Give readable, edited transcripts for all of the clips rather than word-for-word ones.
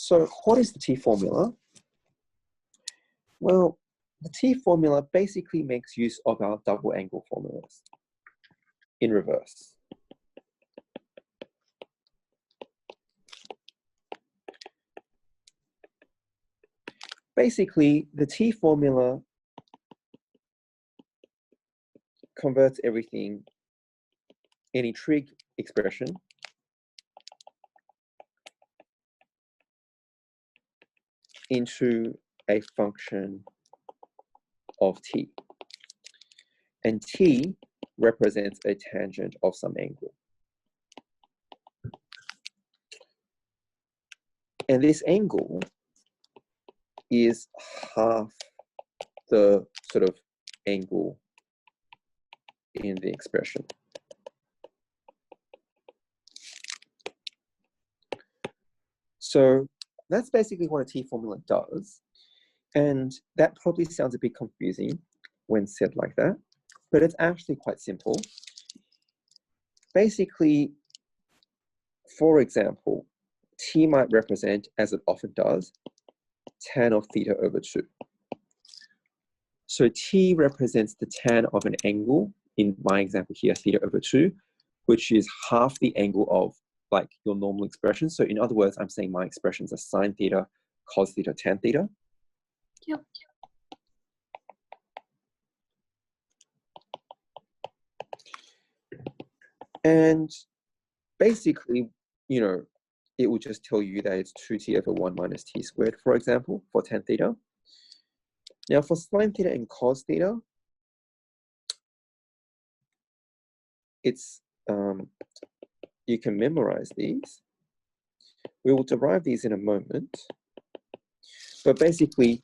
So what is the T formula? Well, the T formula basically makes use of our double angle formulas in reverse. Basically, the T formula converts everything, any trig expression, into a function of t. And t represents a tangent of some angle. And this angle is half the sort of angle in the expression. So that's basically what a T formula does. And that probably sounds a bit confusing when said like that, but it's actually quite simple. Basically, for example, T might represent, as it often does, tan of theta over 2. So T represents the tan of an angle, in my example here, theta over 2, which is half the angle of like your normal expression. So in other words, I'm saying my expressions are sine theta, cos theta, tan theta. Yep. And basically, you know, it will just tell you that it's 2t over 1 minus t squared, for example, for tan theta. Now for sine theta and cos theta, it's, you can memorize these. We will derive these in a moment. But basically,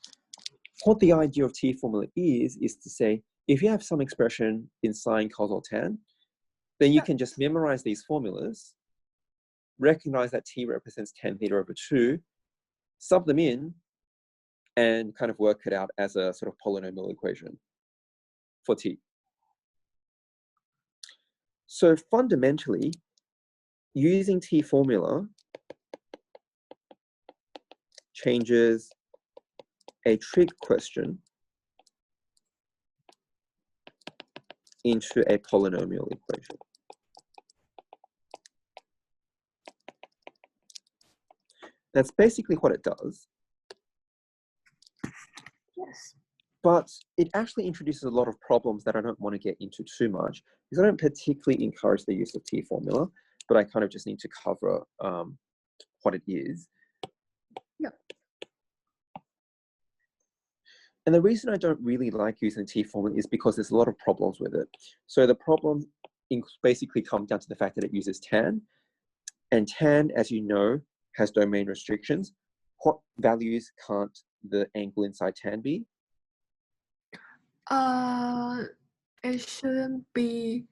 what the idea of T formula is to say, if you have some expression in sine, cos, or tan, then you can just memorize these formulas, recognize that T represents tan theta over 2, sub them in, and kind of work it out as a sort of polynomial equation for T. So fundamentally, using T formula changes a trig question into a polynomial equation. That's basically what it does. Yes. But it actually introduces a lot of problems that I don't want to get into too much, because I don't particularly encourage the use of T formula, but I kind of just need to cover what it is. Yeah. And the reason I don't really like using T formula is because there's a lot of problems with it. So the problem basically comes down to the fact that it uses tan, and tan, as you know, has domain restrictions. What values can't the angle inside tan be? It shouldn't be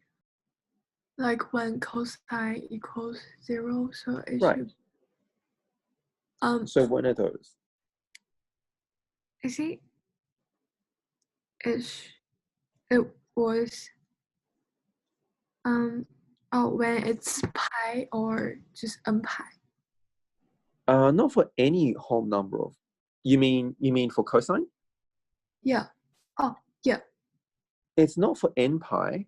like when cosine equals 0, so it Right. should. So one of those. I think it was when it's pi or just n pi. Not for any whole number of. You mean for cosine? Yeah. Oh, yeah. It's not for n pi.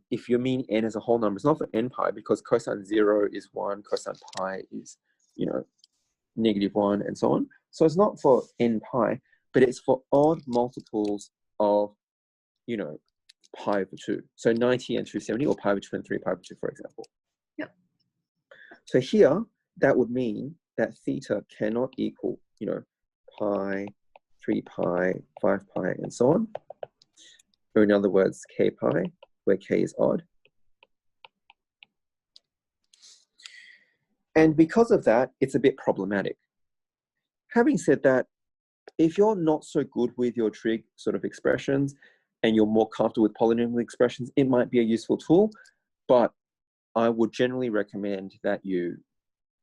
If you mean n as a whole number, it's not for n pi, because cosine 0 is 1, cosine pi is, you know, -1, and so on. So it's not for n pi, but it's for odd multiples of, you know, pi over 2. So 90 and 270, or pi over 2 and 3 pi over 2, for example. Yep. So here, that would mean that theta cannot equal, you know, pi, 3 pi, 5 pi, and so on. Or in other words, k pi, where k is odd. And because of that, it's a bit problematic. Having said that, if you're not so good with your trig sort of expressions and you're more comfortable with polynomial expressions, it might be a useful tool, but I would generally recommend that you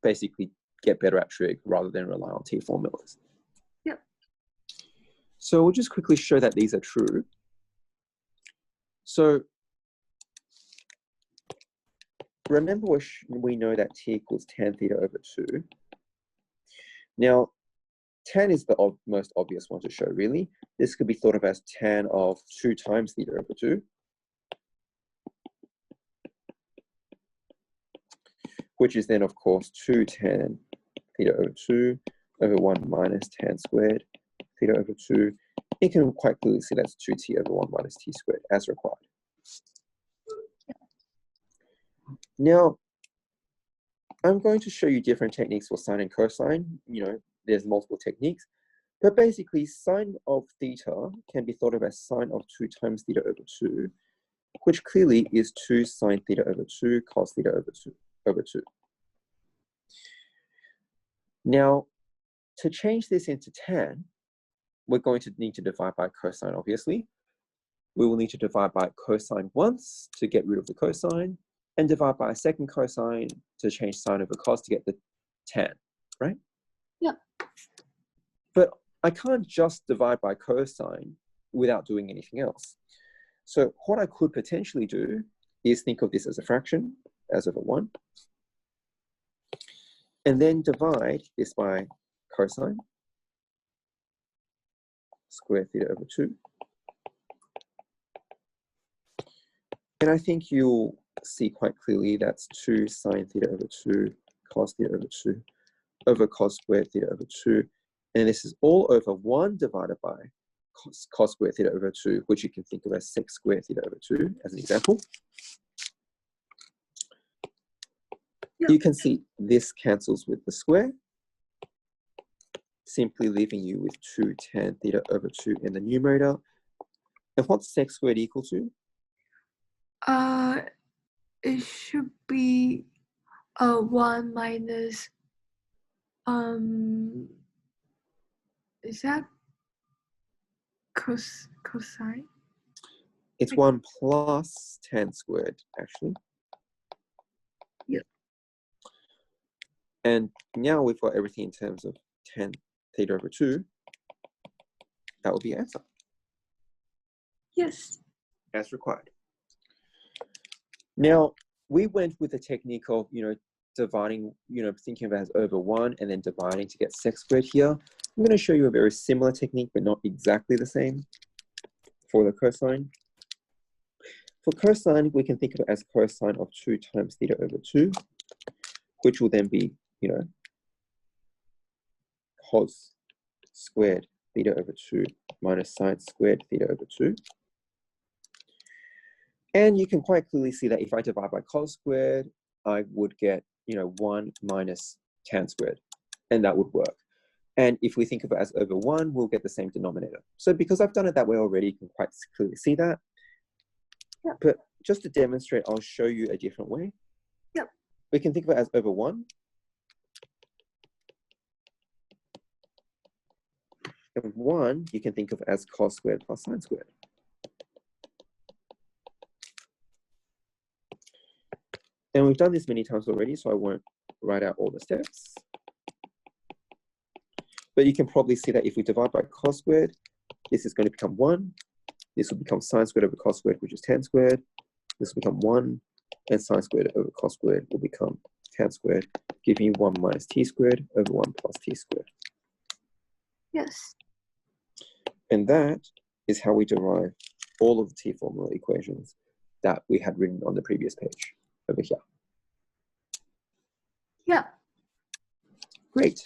basically get better at trig rather than rely on T formulas. Yep. So we'll just quickly show that these are true. So remember, we know that T equals tan theta over 2. Now, tan is the most obvious one to show, really. This could be thought of as tan of 2 times theta over 2, which is then, of course, 2 tan theta over 2 over 1 minus tan squared theta over 2. You can quite clearly see that's 2t over 1 minus t squared as required. Now, I'm going to show you different techniques for sine and cosine. You know, there's multiple techniques. But basically, sine of theta can be thought of as sine of 2 times theta over 2, which clearly is 2 sine theta over 2 cos theta over 2. Now, to change this into tan, we're going to need to divide by cosine, obviously. We will need to divide by cosine once to get rid of the cosine, and divide by a second cosine to change sine over cos to get the tan, right? Yeah. But I can't just divide by cosine without doing anything else. So what I could potentially do is think of this as a fraction, as over 1, and then divide this by cosine, square theta over 2. And I think you'll see quite clearly that's 2 sine theta over 2 cos theta over 2 over cos squared theta over 2. And this is all over 1 divided by cos squared theta over 2, which you can think of as sec squared theta over 2 as an example. Yeah. You can see this cancels with the square, simply leaving you with 2 tan theta over 2 in the numerator. And what's sec squared equal to? It should be 1 minus is that cosine? It's 1 plus tan squared, actually. Yeah. And now we've got everything in terms of tan theta over 2. That will be your answer. Yes. As required. Now, we went with the technique of, dividing, thinking of it as over 1 and then dividing to get sec squared here. I'm going to show you a very similar technique, but not exactly the same for the cosine. For cosine, we can think of it as cosine of 2 times theta over 2, which will then be, cos squared theta over 2 minus sine squared theta over 2. And you can quite clearly see that if I divide by cos squared, I would get, 1 minus tan squared, and that would work. And if we think of it as over 1, we'll get the same denominator. So because I've done it that way already, you can quite clearly see that. Yeah. But just to demonstrate, I'll show you a different way. Yep. We can think of it as over 1. And 1, you can think of as cos squared plus sine squared. And we've done this many times already, so I won't write out all the steps. But you can probably see that if we divide by cos squared, this is going to become 1. This will become sine squared over cos squared, which is tan squared. This will become 1. And sine squared over cos squared will become tan squared, giving you 1 minus t squared over 1 plus t squared. Yes. And that is how we derive all of the t formula equations that we had written on the previous page over here. Yeah. Great.